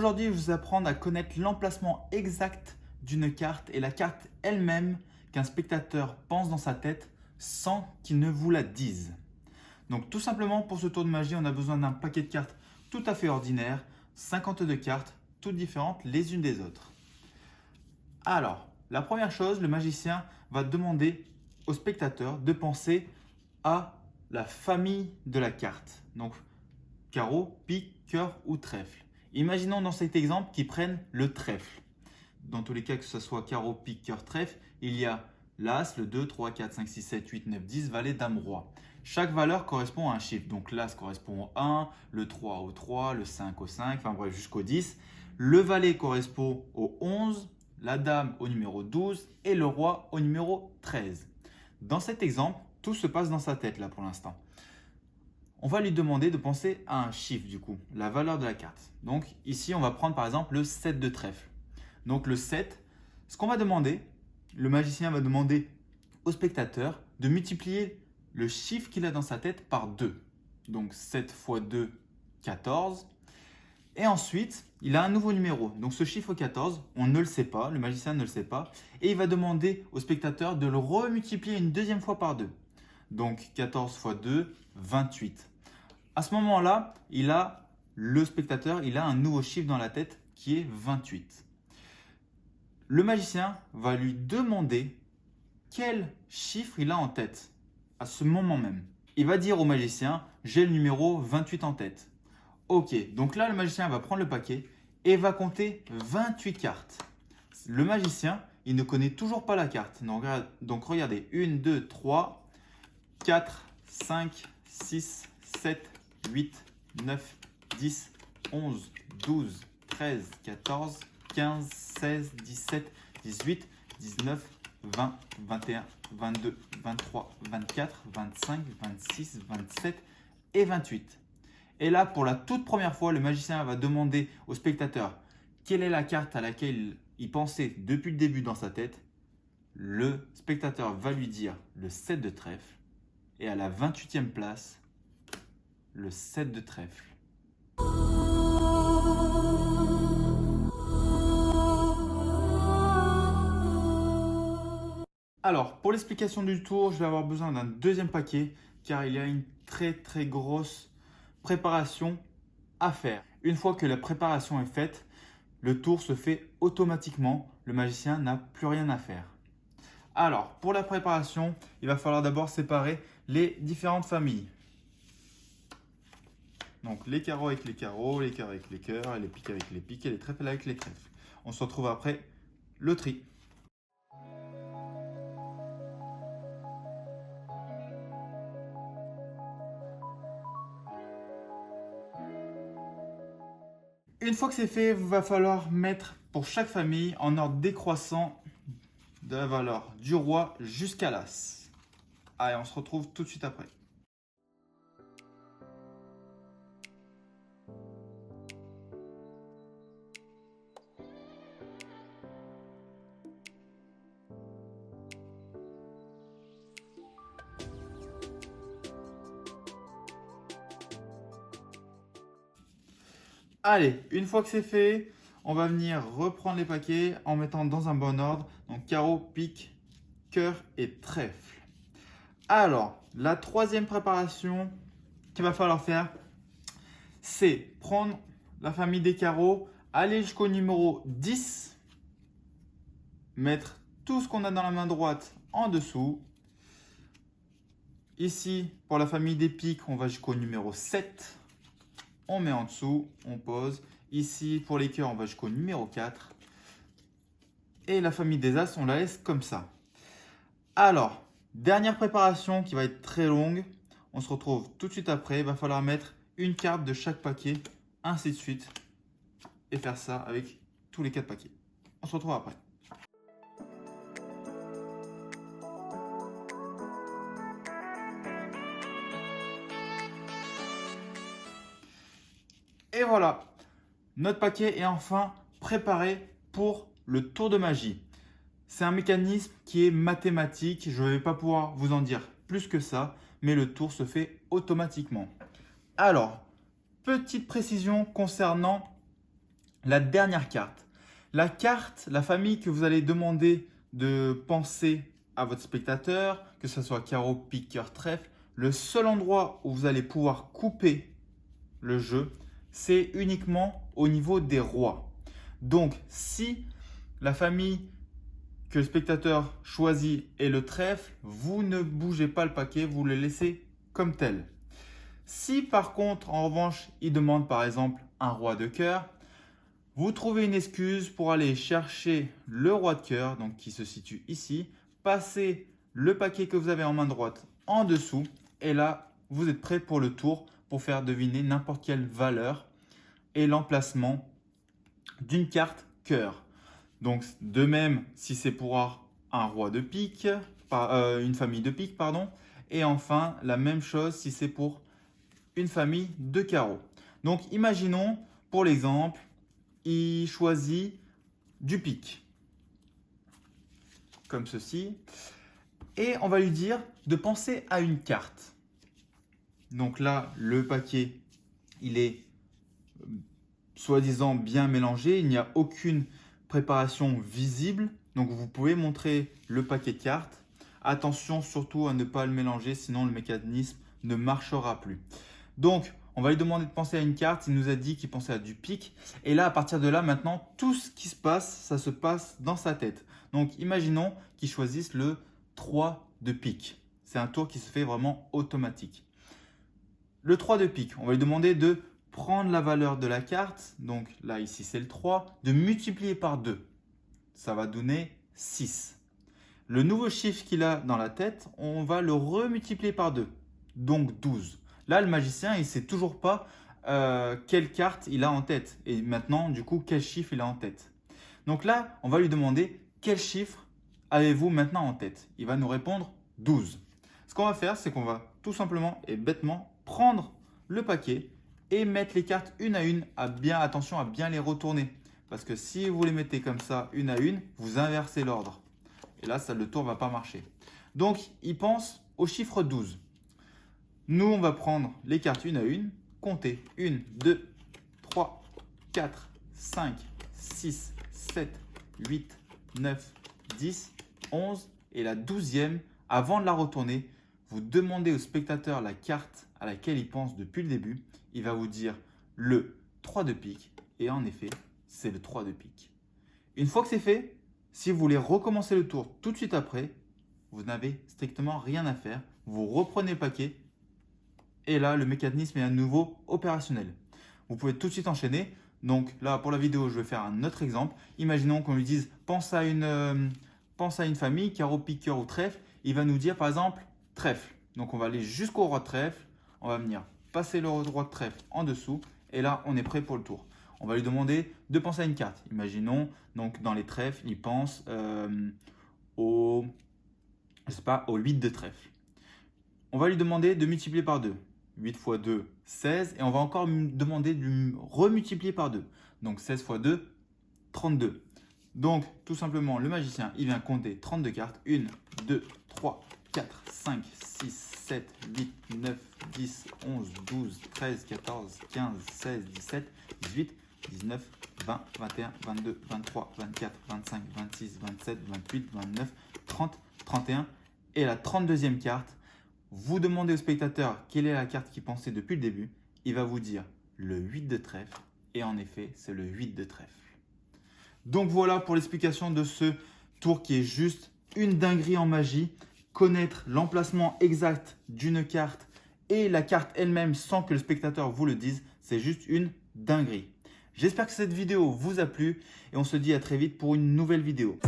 Aujourd'hui, je vais vous apprendre à connaître l'emplacement exact d'une carte et la carte elle-même qu'un spectateur pense dans sa tête sans qu'il ne vous la dise. Donc tout simplement pour ce tour de magie, on a besoin d'un paquet de cartes tout à fait ordinaire, 52 cartes, toutes différentes les unes des autres. Alors, la première chose, le magicien va demander au spectateur de penser à la famille de la carte. Donc carreau, pique, cœur ou trèfle. Imaginons dans cet exemple qu'ils prennent le trèfle. Dans tous les cas, que ce soit carreau, pique, cœur, trèfle, il y a l'as, le 2, 3, 4, 5, 6, 7, 8, 9, 10, valet, dame, roi. Chaque valeur correspond à un chiffre. Donc l'as correspond au 1, le 3 au 3, le 5 au 5, enfin bref jusqu'au 10. Le valet correspond au 11, la dame au numéro 12 et le roi au numéro 13. Dans cet exemple, tout se passe dans sa tête là pour l'instant. On va lui demander de penser à un chiffre du coup, la valeur de la carte. Donc ici, on va prendre par exemple le 7 de trèfle. Donc le 7, ce qu'on va demander, le magicien va demander au spectateur de multiplier le chiffre qu'il a dans sa tête par 2. Donc 7 fois 2, 14. Et ensuite, il a un nouveau numéro. Donc ce chiffre 14, on ne le sait pas, le magicien ne le sait pas. Et il va demander au spectateur de le remultiplier une deuxième fois par 2. Donc 14 fois 2, 28. À ce moment-là, le spectateur il a un nouveau chiffre dans la tête qui est 28. Le magicien va lui demander quel chiffre il a en tête à ce moment même. Il va dire au magicien, j'ai le numéro 28 en tête. Ok, donc là le magicien va prendre le paquet et va compter 28 cartes. Le magicien, il ne connaît toujours pas la carte. Donc regardez, 1, 2, 3, 4, 5, 6, 7, 8, 9, 10, 11, 12, 13, 14, 15, 16, 17, 18, 19, 20, 21, 22, 23, 24, 25, 26, 27 et 28. Et là, pour la toute première fois, le magicien va demander au spectateur quelle est la carte à laquelle il pensait depuis le début dans sa tête. Le spectateur va lui dire le 7 de trèfle. Et à la 28e place, le 7 de trèfle. Alors, pour l'explication du tour, je vais avoir besoin d'un deuxième paquet car il y a une très grosse préparation à faire. Une fois que la préparation est faite, le tour se fait automatiquement. Le magicien n'a plus rien à faire. Alors, pour la préparation, il va falloir d'abord séparer les différentes familles. Donc, les carreaux avec les carreaux, les cœurs avec les cœurs, et les piques avec les piques et les trèfles avec les trèfles. On se retrouve après le tri. Une fois que c'est fait, il va falloir mettre pour chaque famille en ordre décroissant de la valeur du roi jusqu'à l'as. Allez, on se retrouve tout de suite après. Allez, une fois que c'est fait, on va venir reprendre les paquets en mettant dans un bon ordre. Donc carreau, pique, cœur et trèfle. Alors, la troisième préparation qu'il va falloir faire, c'est prendre la famille des carreaux, aller jusqu'au numéro 10, mettre tout ce qu'on a dans la main droite en dessous. Ici, pour la famille des piques, on va jusqu'au numéro 7. On met en dessous, on pose. Ici, pour les cœurs, on va jusqu'au numéro 4. Et la famille des as, on la laisse comme ça. Alors, dernière préparation qui va être très longue. On se retrouve tout de suite après. Il va falloir mettre une carte de chaque paquet, ainsi de suite. Et faire ça avec tous les 4 paquets. On se retrouve après. Et voilà, notre paquet est enfin préparé pour le tour de magie. C'est un mécanisme qui est mathématique, je ne vais pas pouvoir vous en dire plus que ça, mais le tour se fait automatiquement. Alors, petite précision concernant la dernière carte. La carte, la famille que vous allez demander de penser à votre spectateur, que ce soit carreau, pique, cœur, trèfle, le seul endroit où vous allez pouvoir couper le jeu, c'est uniquement au niveau des rois. Donc, si la famille que le spectateur choisit est le trèfle, vous ne bougez pas le paquet, vous le laissez comme tel. Si par contre, en revanche, il demande par exemple un roi de cœur, vous trouvez une excuse pour aller chercher le roi de cœur, donc qui se situe ici, passer le paquet que vous avez en main droite en dessous, et là, vous êtes prêt pour le tour pour faire deviner n'importe quelle valeur et l'emplacement d'une carte cœur. Donc, de même, si c'est pour un roi de pique, une famille de pique, pardon, et enfin, la même chose si c'est pour une famille de carreaux. Donc, imaginons, pour l'exemple, il choisit du pique, comme ceci, et on va lui dire de penser à une carte. Donc là, le paquet, il est soi-disant bien mélangé, il n'y a aucune préparation visible, donc vous pouvez montrer le paquet de cartes. Attention surtout à ne pas le mélanger, sinon le mécanisme ne marchera plus. Donc, on va lui demander de penser à une carte. Il nous a dit qu'il pensait à du pique. Et là, à partir de là, maintenant, tout ce qui se passe, ça se passe dans sa tête. Donc, imaginons qu'il choisisse le 3 de pique. C'est un tour qui se fait vraiment automatique. Le 3 de pique, on va lui demander de prendre la valeur de la carte. Donc là, ici, c'est le 3. De multiplier par 2. Ça va donner 6. Le nouveau chiffre qu'il a dans la tête, on va le remultiplier par 2. Donc 12. Là, le magicien, il ne sait toujours pas quelle carte il a en tête. Et maintenant, du coup, quel chiffre il a en tête. Donc là, on va lui demander quel chiffre avez-vous maintenant en tête. Il va nous répondre 12. Ce qu'on va faire, c'est qu'on va tout simplement et bêtement prendre le paquet et mettre les cartes une à une. Attention à bien les retourner. Parce que si vous les mettez comme ça, une à une, vous inversez l'ordre. Et là, le tour ne va pas marcher. Donc, il pense au chiffre 12. Nous, on va prendre les cartes une à une, compter 1, 2, 3, 4, 5, 6, 7, 8, 9, 10, 11 et la 12e. Avant de la retourner, vous demandez au spectateur la carte à laquelle il pense depuis le début. Il va vous dire le 3 de pique et en effet, c'est le 3 de pique. Une fois que c'est fait, si vous voulez recommencer le tour tout de suite après, vous n'avez strictement rien à faire. Vous reprenez le paquet. Et là, le mécanisme est à nouveau opérationnel. Vous pouvez tout de suite enchaîner. Donc là, pour la vidéo, je vais faire un autre exemple. Imaginons qu'on lui dise pense à une famille, carreau, pique, cœur ou trèfle. Il va nous dire par exemple trèfle. Donc on va aller jusqu'au roi de trèfle. On va venir passer le roi de trèfle en dessous. Et là, on est prêt pour le tour. On va lui demander de penser à une carte. Imaginons, donc dans les trèfles, il pense au 8 de trèfle. On va lui demander de multiplier par 2. 8 x 2, 16. Et on va encore demander de remultiplier par 2. Donc 16 x 2, 32. Donc tout simplement, le magicien, il vient compter 32 cartes. 1, 2, 3, 4, 5, 6, 7, 8, 9, 10, 11, 12, 13, 14, 15, 16, 17, 18, 19, 20, 21, 22, 23, 24, 25, 26, 27, 28, 29, 30, 31. Et la 32e carte. Vous demandez au spectateur quelle est la carte qu'il pensait depuis le début. Il va vous dire le 8 de trèfle. Et en effet, c'est le 8 de trèfle. Donc voilà pour l'explication de ce tour qui est juste une dinguerie en magie. Connaître l'emplacement exact d'une carte et la carte elle-même sans que le spectateur vous le dise, c'est juste une dinguerie. J'espère que cette vidéo vous a plu et on se dit à très vite pour une nouvelle vidéo.